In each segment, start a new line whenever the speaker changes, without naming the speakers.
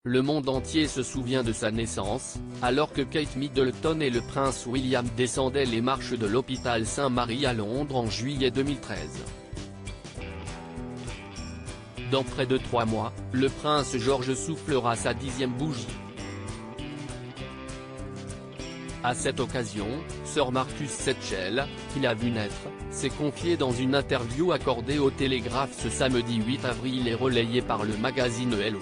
Le monde entier se souvient de sa naissance, alors que Kate Middleton et le prince William descendaient les marches de l'hôpital Saint-Marie à Londres en juillet 2013. Dans près de 3 mois, le prince George soufflera sa 10e bougie. À cette occasion, Sir Marcus Setchell, qui l'a vu naître, s'est confié dans une interview accordée au Télégraphe ce samedi 8 avril et relayée par le magazine Hello.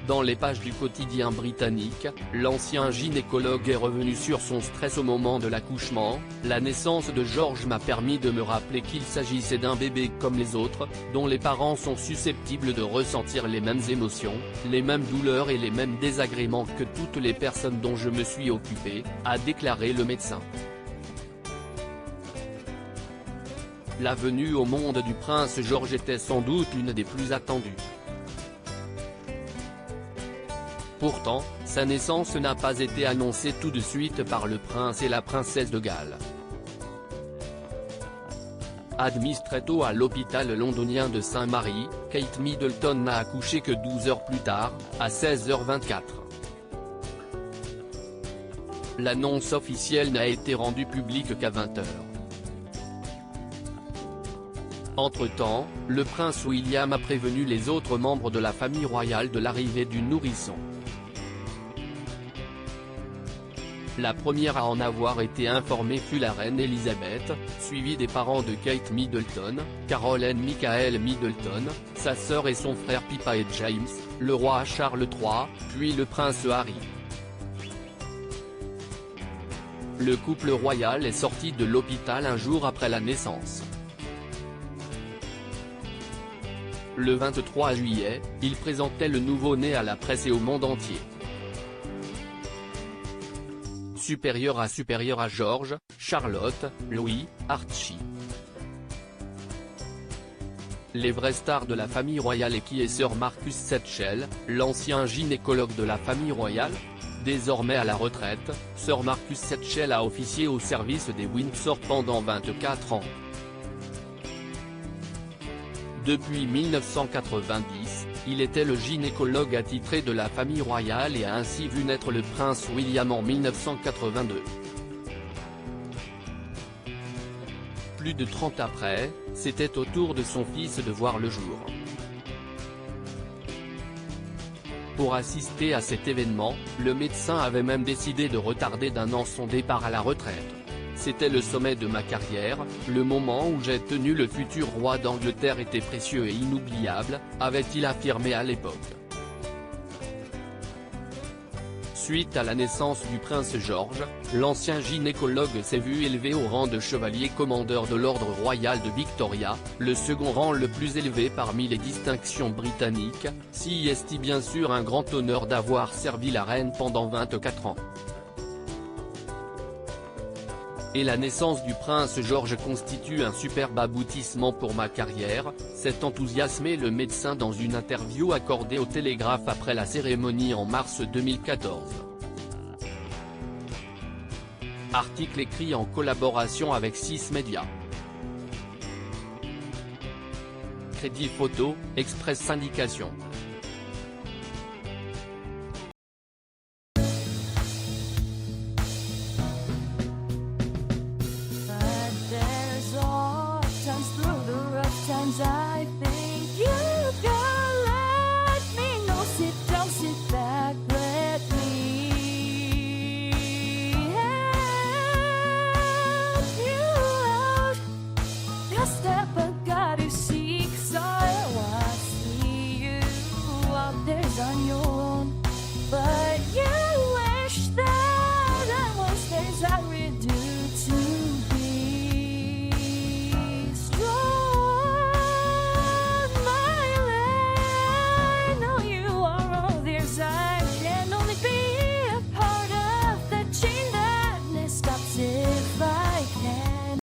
Dans les pages du quotidien britannique, l'ancien gynécologue est revenu sur son stress au moment de l'accouchement. La naissance de George m'a permis de me rappeler qu'il s'agissait d'un bébé comme les autres, dont les parents sont susceptibles de ressentir les mêmes émotions, les mêmes douleurs et les mêmes désagréments que toutes les personnes dont je me suis occupé, a déclaré le médecin. La venue au monde du prince George était sans doute l'une des plus attendues. Pourtant, sa naissance n'a pas été annoncée tout de suite par le prince et la princesse de Galles. Admise très tôt à l'hôpital londonien de Saint-Marie, Kate Middleton n'a accouché que 12 heures plus tard, à 16h24. L'annonce officielle n'a été rendue publique qu'à 20h. Entre-temps, le prince William a prévenu les autres membres de la famille royale de l'arrivée du nourrisson. La première à en avoir été informée fut la reine Elisabeth, suivie des parents de Kate Middleton, Caroline Michael Middleton, sa sœur et son frère Pippa et James, le roi Charles III, puis le prince Harry. Le couple royal est sorti de l'hôpital un jour après la naissance. Le 23 juillet, il présentait le nouveau-né à la presse et au monde entier. Supérieur à George, Charlotte, Louis, Archie. Les vraies stars de la famille royale et qui est Sir Marcus Setchell, l'ancien gynécologue de la famille royale. Désormais à la retraite, Sir Marcus Setchell a officié au service des Windsor pendant 24 ans. Depuis 1990, il était le gynécologue attitré de la famille royale et a ainsi vu naître le prince William en 1982. Plus de 30 après, c'était au tour de son fils de voir le jour. Pour assister à cet événement, le médecin avait même décidé de retarder d'1 an son départ à la retraite. C'était le sommet de ma carrière, le moment où j'ai tenu le futur roi d'Angleterre était précieux et inoubliable, avait-il affirmé à l'époque. Suite à la naissance du prince George, l'ancien gynécologue s'est vu élevé au rang de chevalier commandeur de l'ordre royal de Victoria, le second rang le plus élevé parmi les distinctions britanniques, si est bien sûr un grand honneur d'avoir servi la reine pendant 24 ans. Et la naissance du prince George constitue un superbe aboutissement pour ma carrière, s'est enthousiasmé le médecin dans une interview accordée au Télégraphe après la cérémonie en mars 2014. Article écrit en collaboration avec 6 médias. Crédit photo, Express Syndication.